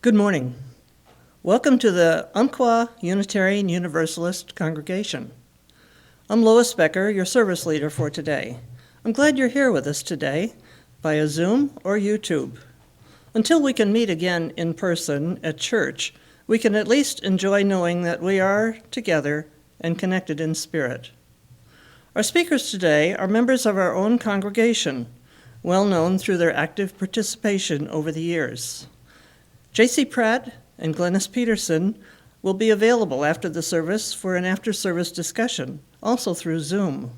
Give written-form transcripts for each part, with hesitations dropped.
Good morning. Welcome to the Umpqua Unitarian Universalist Congregation. I'm Lois Becker, your service leader for today. I'm glad you're here with us today via Zoom or YouTube. Until we can meet again in person at church, we can at least enjoy knowing that we are together and connected in spirit. Our speakers today are members of our own congregation, well known through their active participation over the years. J.C. Pratt and Glennis Peterson will be available after the service for an after-service discussion, also through Zoom.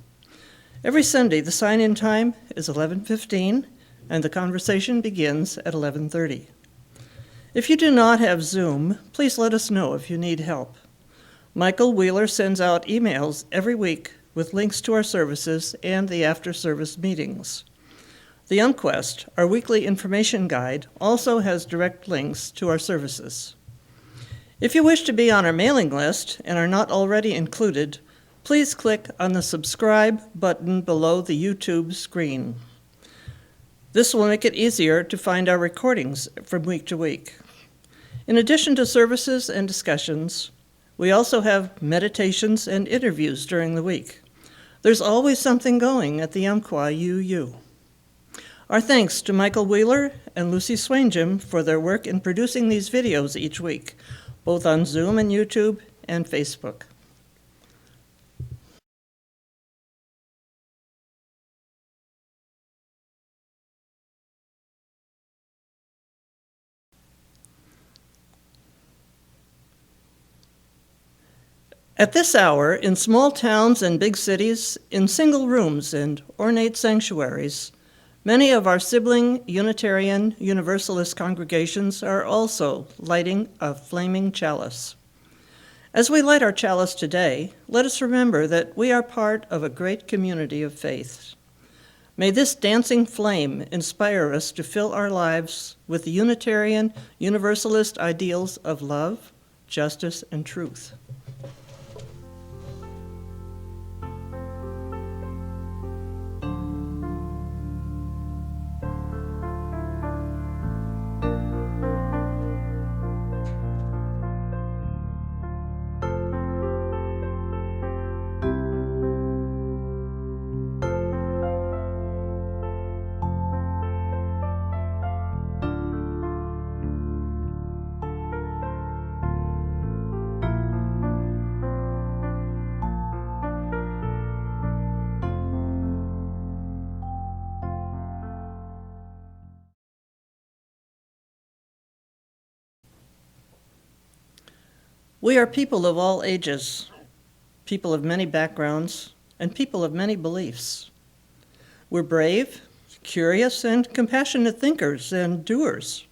Every Sunday, the sign-in time is 11:15, and the conversation begins at 11:30. If you do not have Zoom, please let us know if you need help. Michael Wheeler sends out emails every week with links to our services and the after-service meetings. The UmQuest, our weekly information guide, also has direct links to our services. If you wish to be on our mailing list and are not already included, please click on the subscribe button below the YouTube screen. This will make it easier to find our recordings from week to week. In addition to services and discussions, we also have meditations and interviews during the week. There's always something going at the Umpqua UU. Our thanks to Michael Wheeler and Lucy Swainjim for their work in producing these videos each week, both on Zoom and YouTube and Facebook. At this hour, in small towns and big cities, in single rooms and ornate sanctuaries, many of our sibling Unitarian Universalist congregations are also lighting a flaming chalice. As we light our chalice today, let us remember that we are part of a great community of faith. May this dancing flame inspire us to fill our lives with the Unitarian Universalist ideals of love, justice, and truth. We are people of all ages, people of many backgrounds, and people of many beliefs. We're brave, curious, and compassionate thinkers and doers.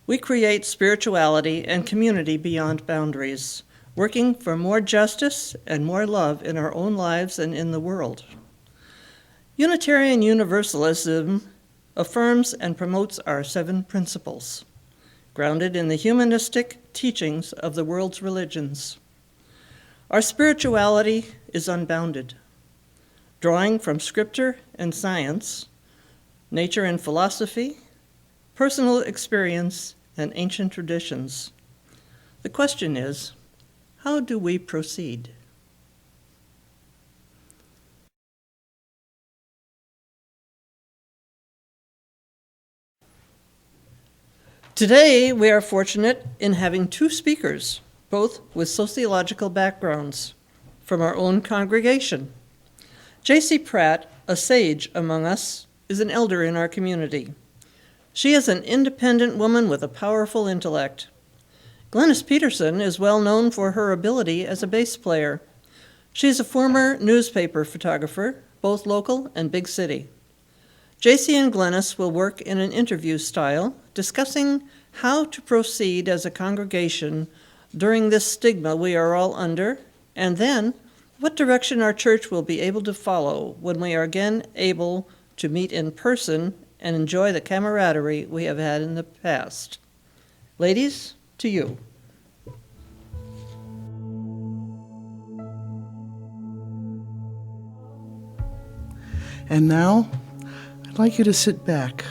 We create spirituality and community beyond boundaries, working for more justice and more love in our own lives and in the world. Unitarian Universalism affirms and promotes our 7 principles, grounded in the humanistic teachings of the world's religions. Our spirituality is unbounded, drawing from scripture and science, nature and philosophy, personal experience, and ancient traditions. The question is, how do we proceed? Today, we are fortunate in having 2 speakers, both with sociological backgrounds, from our own congregation. J.C. Pratt, a sage among us, is an elder in our community. She is an independent woman with a powerful intellect. Glennis Peterson is well known for her ability as a bass player. She is a former newspaper photographer, both local and big city. J.C. and Glennis will work in an interview style, discussing how to proceed as a congregation during this stigma we are all under, and then what direction our church will be able to follow when we are again able to meet in person and enjoy the camaraderie we have had in the past. Ladies, to you. And now, I'd like you to sit back,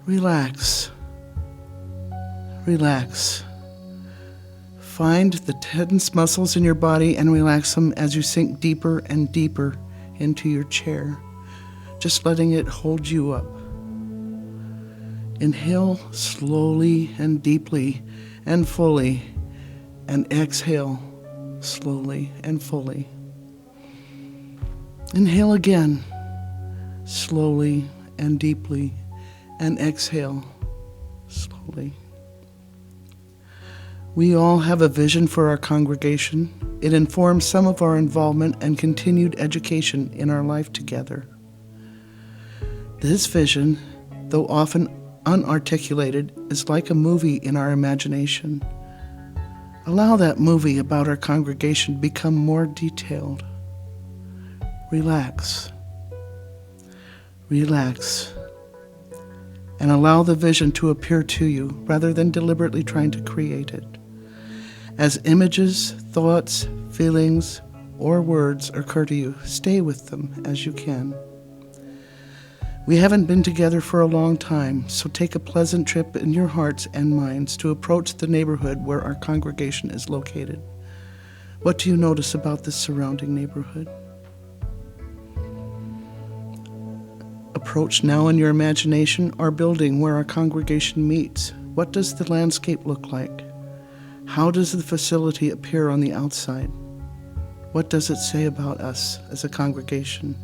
relax, Relax. Find the tense muscles in your body and relax them as you sink deeper and deeper into your chair, just letting it hold you up. Inhale slowly and deeply and fully, and exhale slowly and fully. Inhale again, slowly and deeply, and exhale slowly. We all have a vision for our congregation. It informs some of our involvement and continued education in our life together. This vision, though often unarticulated, is like a movie in our imagination. Allow that movie about our congregation to become more detailed. Relax. Relax. And allow the vision to appear to you rather than deliberately trying to create it. As images, thoughts, feelings, or words occur to you, stay with them as you can. We haven't been together for a long time, so take a pleasant trip in your hearts and minds to approach the neighborhood where our congregation is located. What do you notice about this surrounding neighborhood? Approach now in your imagination our building where our congregation meets. What does the landscape look like? How does the facility appear on the outside? What does it say about us as a congregation?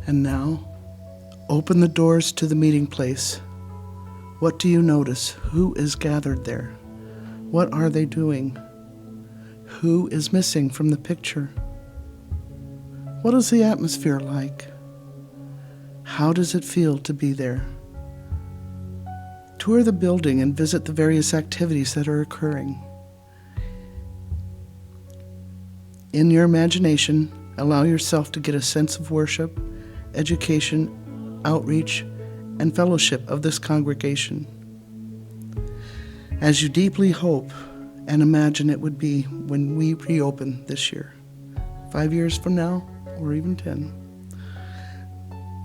And now, open the doors to the meeting place. What do you notice? Who is gathered there? What are they doing? Who is missing from the picture? What is the atmosphere like? How does it feel to be there? Tour the building and visit the various activities that are occurring. In your imagination, allow yourself to get a sense of worship, education, outreach, and fellowship of this congregation. As you deeply hope and imagine it would be when we reopen this year, 5 years from now, or even 10.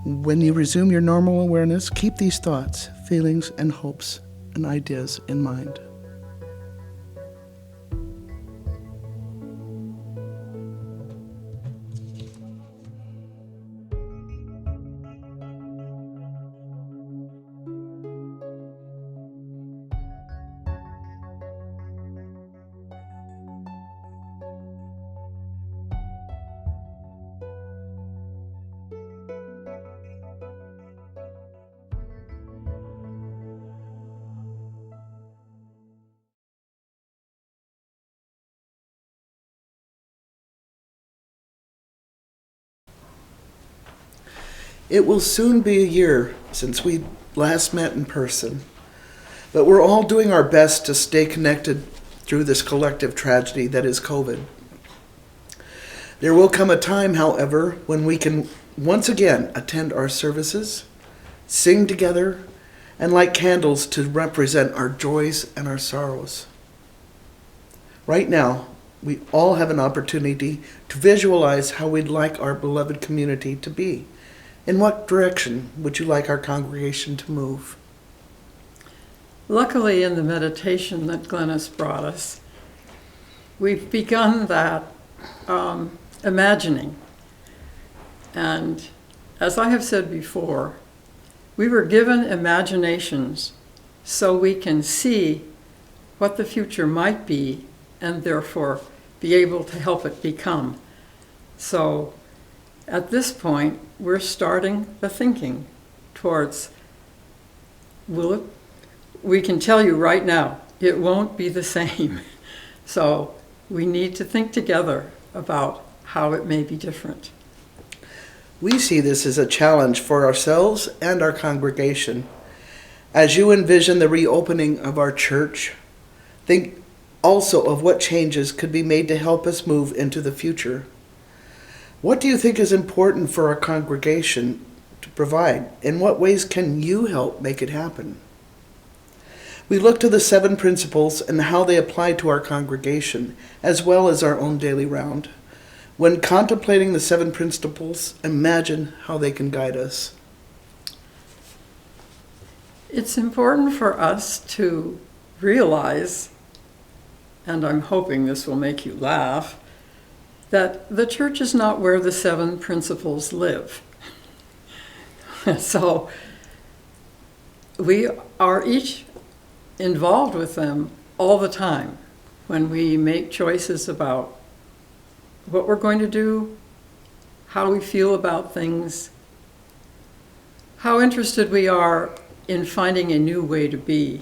When you resume your normal awareness, keep these thoughts, feelings, and hopes and ideas in mind. It will soon be a year since we last met in person, but we're all doing our best to stay connected through this collective tragedy that is COVID. There will come a time, however, when we can once again attend our services, sing together, and light candles to represent our joys and our sorrows. Right now, we all have an opportunity to visualize how we'd like our beloved community to be. In what direction would you like our congregation to move? Luckily, in the meditation that Glennis brought us, we've begun that imagining. And as I have said before, we were given imaginations so we can see what the future might be and therefore be able to help it become. So at this point, we're starting the thinking towards, we can tell you right now, it won't be the same. So we need to think together about how it may be different. We see this as a challenge for ourselves and our congregation. As you envision the reopening of our church, think also of what changes could be made to help us move into the future. What do you think is important for our congregation to provide? In what ways can you help make it happen? We look to the 7 principles and how they apply to our congregation, as well as our own daily round. When contemplating the 7 principles, imagine how they can guide us. It's important for us to realize, and I'm hoping this will make you laugh, that the church is not where the 7 principles live. So we are each involved with them all the time when we make choices about what we're going to do, how we feel about things, how interested we are in finding a new way to be.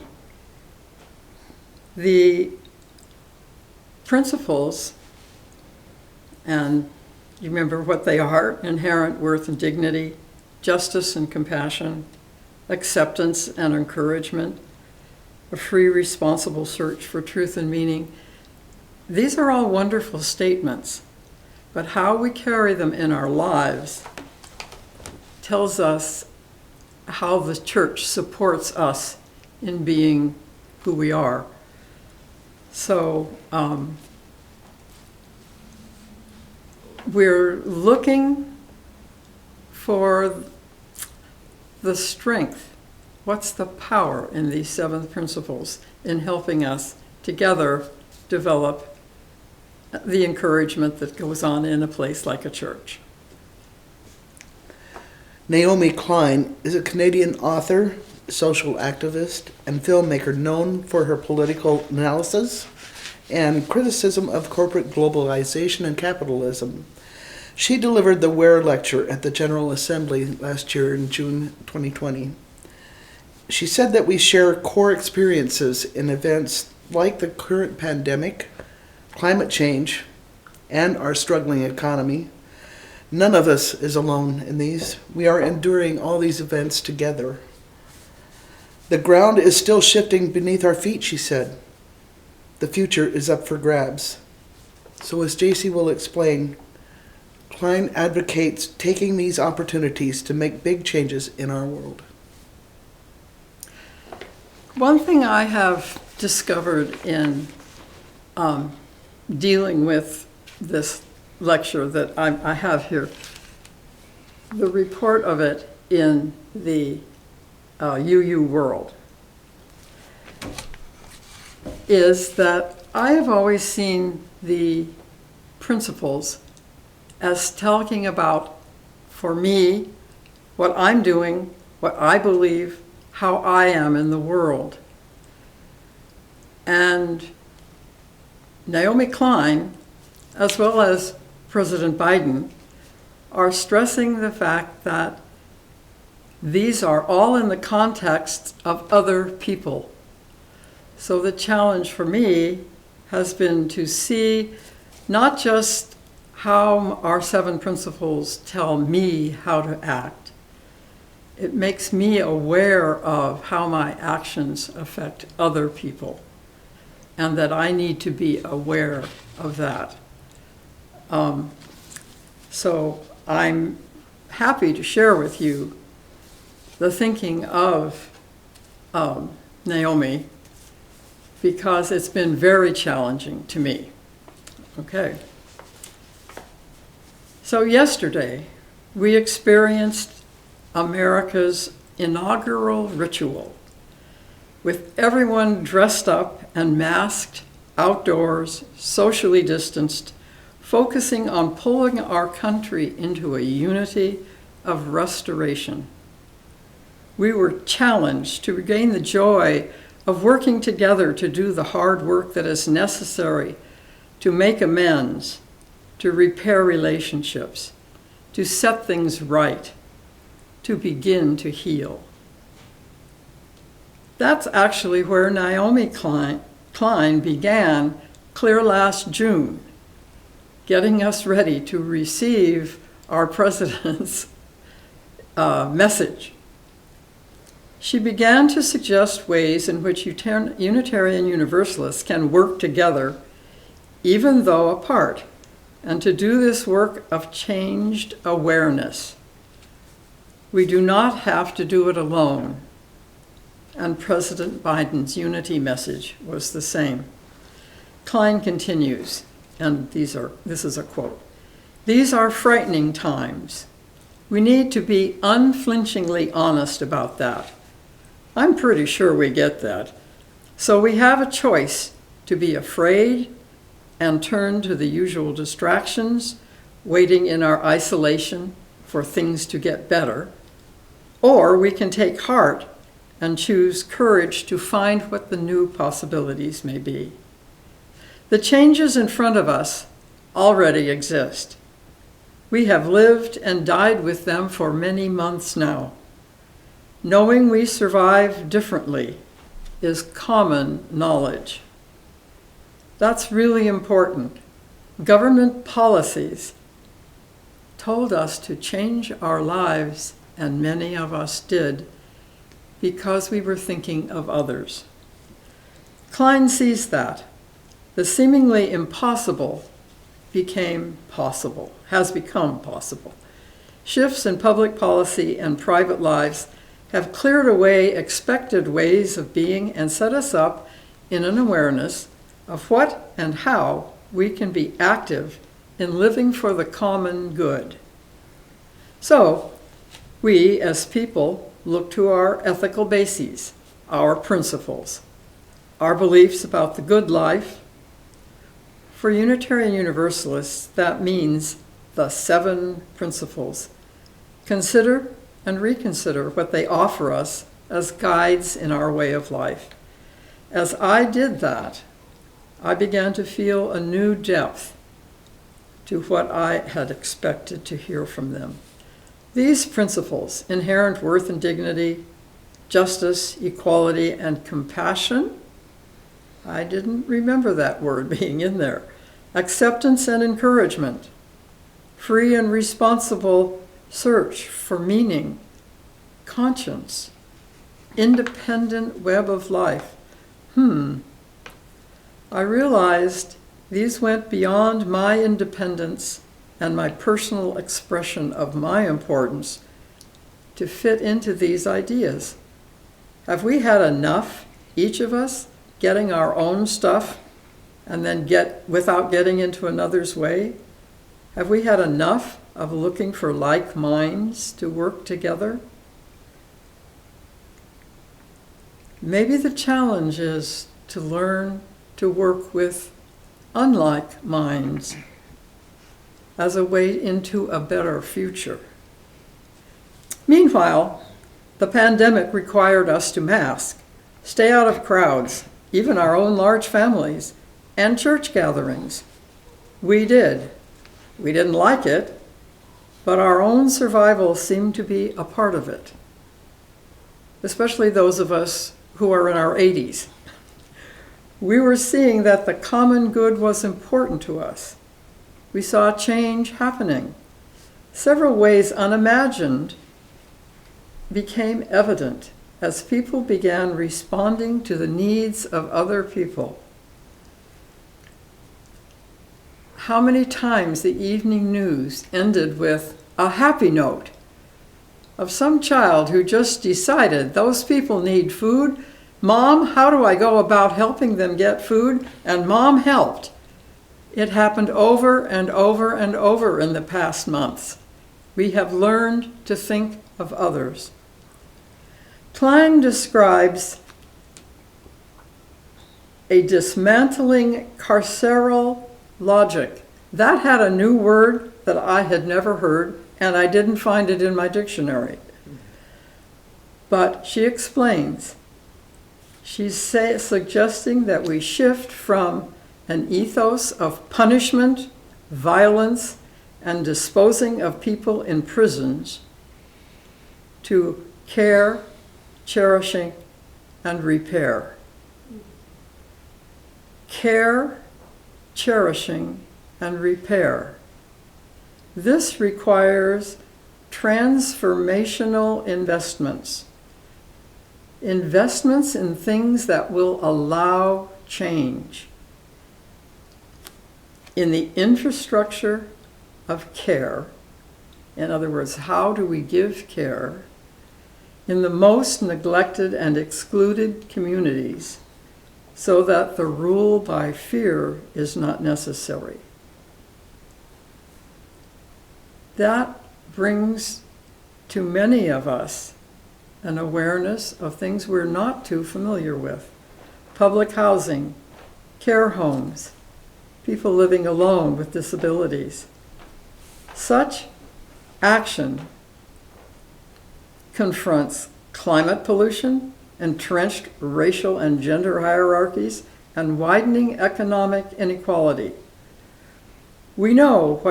The principles, and you remember what they are: inherent worth and dignity, justice and compassion, acceptance and encouragement, a free, responsible search for truth and meaning. These are all wonderful statements, but how we carry them in our lives tells us how the church supports us in being who we are. So we're looking for the strength. What's the power in these 7 principles in helping us together develop the encouragement that goes on in a place like a church? Naomi Klein is a Canadian author, social activist, and filmmaker known for her political analysis and criticism of corporate globalization and capitalism. She delivered the Ware Lecture at the General Assembly last year in June 2020. She said that we share core experiences in events like the current pandemic, climate change, and our struggling economy. None of us is alone in these. We are enduring all these events together. The ground is still shifting beneath our feet, she said. The future is up for grabs. So as JC will explain, Klein advocates taking these opportunities to make big changes in our world. One thing I have discovered in dealing with this lecture that I have here, the report of it in the UU World, is that I have always seen the principles as talking about, for me, what I'm doing, what I believe, how I am in the world. And Naomi Klein, as well as President Biden, are stressing the fact that these are all in the context of other people. So the challenge for me has been to see not just how our 7 principles tell me how to act. It makes me aware of how my actions affect other people, and that I need to be aware of that. So I'm happy to share with you the thinking of Naomi, because it's been very challenging to me. Okay. So yesterday, we experienced America's inaugural ritual, with everyone dressed up and masked, outdoors, socially distanced, focusing on pulling our country into a unity of restoration. We were challenged to regain the joy of working together to do the hard work that is necessary to make amends, to repair relationships, to set things right, to begin to heal. That's actually where Naomi Klein began clear last June, getting us ready to receive our president's message. She began to suggest ways in which Unitarian Universalists can work together, even though apart, and to do this work of changed awareness. We do not have to do it alone. And President Biden's unity message was the same. Klein continues, and this is a quote: "These are frightening times. We need to be unflinchingly honest about that. I'm pretty sure we get that. So we have a choice to be afraid and turn to the usual distractions, waiting in our isolation for things to get better, or we can take heart and choose courage to find what the new possibilities may be. The changes in front of us already exist. We have lived and died with them for many months now. Knowing we survive differently is common knowledge. That's really important. Government policies told us to change our lives, and many of us did, because we were thinking of others. Klein sees that. The seemingly impossible has become possible. Shifts in public policy and private lives have cleared away expected ways of being and set us up in an awareness of what and how we can be active in living for the common good. So, we as people look to our ethical bases, our principles, our beliefs about the good life. For Unitarian Universalists, that means the 7 principles. Consider and reconsider what they offer us as guides in our way of life. As I did that, I began to feel a new depth to what I had expected to hear from them. These principles, inherent worth and dignity, justice, equality, and compassion, I didn't remember that word being in there, acceptance and encouragement, free and responsible search for meaning, conscience, independent web of life. I realized these went beyond my independence and my personal expression of my importance to fit into these ideas. Have we had enough, each of us, getting our own stuff and then without getting into another's way? Have we had enough of looking for like minds to work together? Maybe the challenge is to learn to work with unlike minds as a way into a better future. Meanwhile, the pandemic required us to mask, stay out of crowds, even our own large families, and church gatherings. We did. We didn't like it, but our own survival seemed to be a part of it, especially those of us who are in our 80s. We were seeing that the common good was important to us. We saw change happening. Several ways unimagined became evident as people began responding to the needs of other people. How many times the evening news ended with a happy note of some child who just decided those people need food. Mom, how do I go about helping them get food? And Mom helped. It happened over and over and over in the past months. We have learned to think of others. Klein describes a dismantling carceral logic. That had a new word that I had never heard, and I didn't find it in my dictionary. But she explains. She's suggesting that we shift from an ethos of punishment, violence, and disposing of people in prisons to care, cherishing, and repair. Care, cherishing, and repair. This requires transformational investments. Investments in things that will allow change. In the infrastructure of care, in other words, how do we give care in the most neglected and excluded communities so that the rule by fear is not necessary? That brings to many of us an awareness of things we're not too familiar with. Public housing, care homes, people living alone with disabilities. Such action confronts climate pollution, entrenched racial and gender hierarchies, and widening economic inequality. We know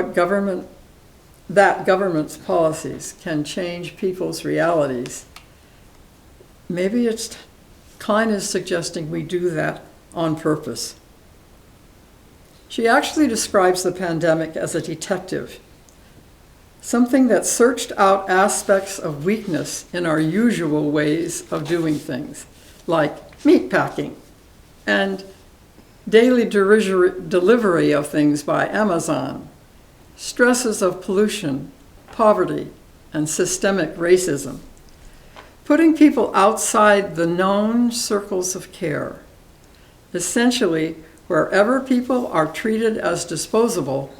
that government's policies can change people's realities. Maybe Klein is suggesting we do that on purpose. She actually describes the pandemic as a detective, something that searched out aspects of weakness in our usual ways of doing things, like meat packing and daily delivery of things by Amazon, stresses of pollution, poverty, and systemic racism, putting people outside the known circles of care. Essentially, wherever people are treated as disposable,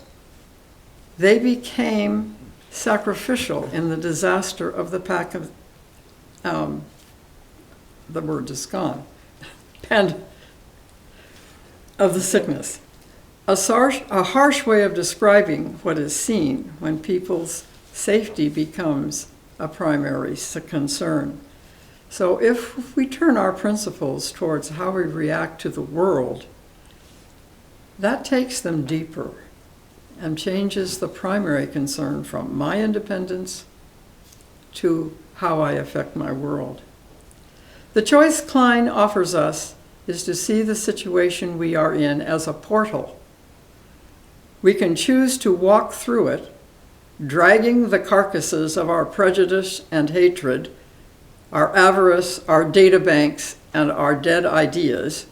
they became sacrificial in the disaster of the the word is gone, and of the sickness. A harsh way of describing what is seen when people's safety becomes a primary concern. So if we turn our principles towards how we react to the world, that takes them deeper and changes the primary concern from my independence to how I affect my world. The choice Klein offers us is to see the situation we are in as a portal. We can choose to walk through it, dragging the carcasses of our prejudice and hatred, our avarice, our data banks, and our dead ideas,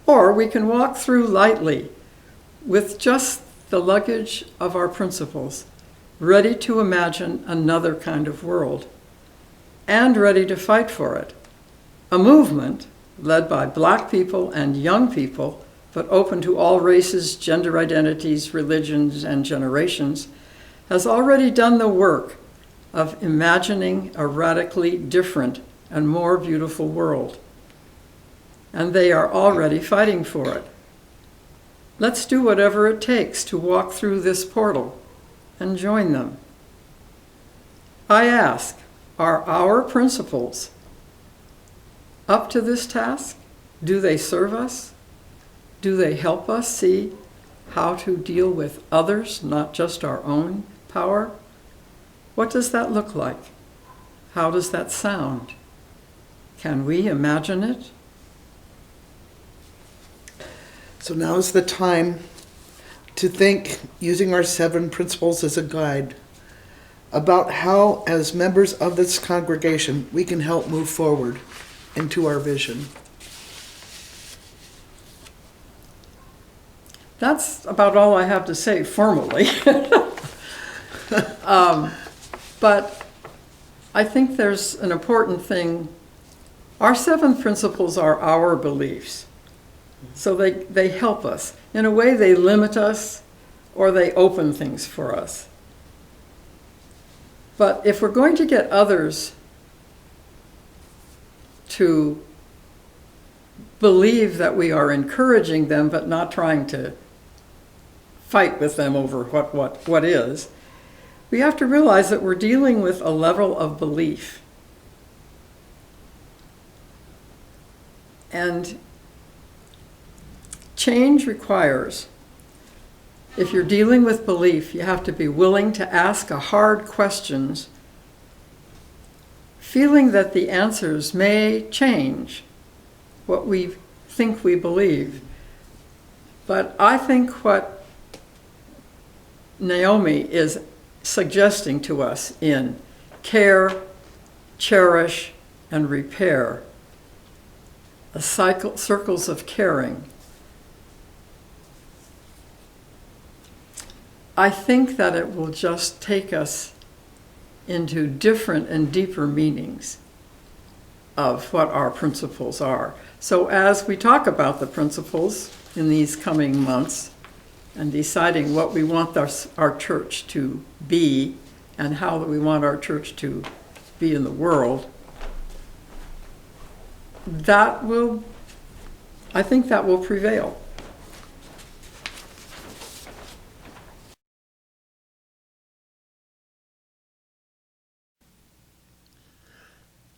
or we can walk through lightly with just the luggage of our principles, ready to imagine another kind of world, and ready to fight for it. A movement led by Black people and young people, but open to all races, gender identities, religions, and generations, has already done the work of imagining a radically different and more beautiful world. And they are already fighting for it. Let's do whatever it takes to walk through this portal and join them. I ask, are our principles up to this task? Do they serve us? Do they help us see how to deal with others, not just our own power? What does that look like? How does that sound? Can we imagine it? So now is the time to think, using our 7 principles as a guide, about how, as members of this congregation, we can help move forward into our vision. That's about all I have to say formally. But I think there's an important thing. Our 7 principles are our beliefs. So they help us. In a way, they limit us or they open things for us. But if we're going to get others to believe that we are encouraging them but not trying to fight with them over what is, we have to realize that we're dealing with a level of belief. And change requires, if you're dealing with belief, you have to be willing to ask hard questions, feeling that the answers may change what we think we believe. But I think what Naomi is suggesting to us in care, cherish, and repair, the circles of caring, I think that it will just take us into different and deeper meanings of what our principles are. So as we talk about the principles in these coming months and deciding what we want our church to be and how we want our church to be in the world, I think that will prevail.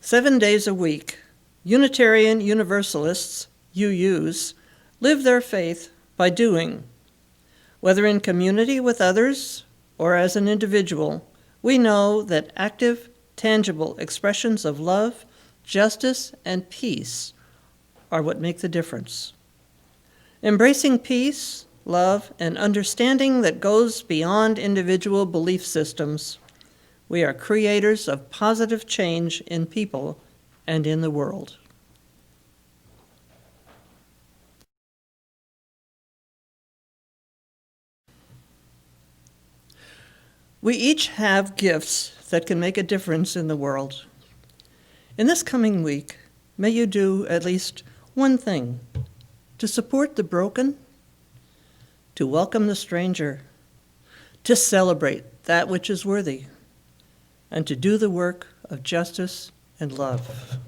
Seven days a week, Unitarian Universalists, UUs, live their faith by doing. Whether in community with others or as an individual, we know that active, tangible expressions of love, justice, and peace are what make the difference. Embracing peace, love, and understanding that goes beyond individual belief systems, we are creators of positive change in people and in the world. We each have gifts that can make a difference in the world. In this coming week, may you do at least one thing: to support the broken, to welcome the stranger, to celebrate that which is worthy, and to do the work of justice and love.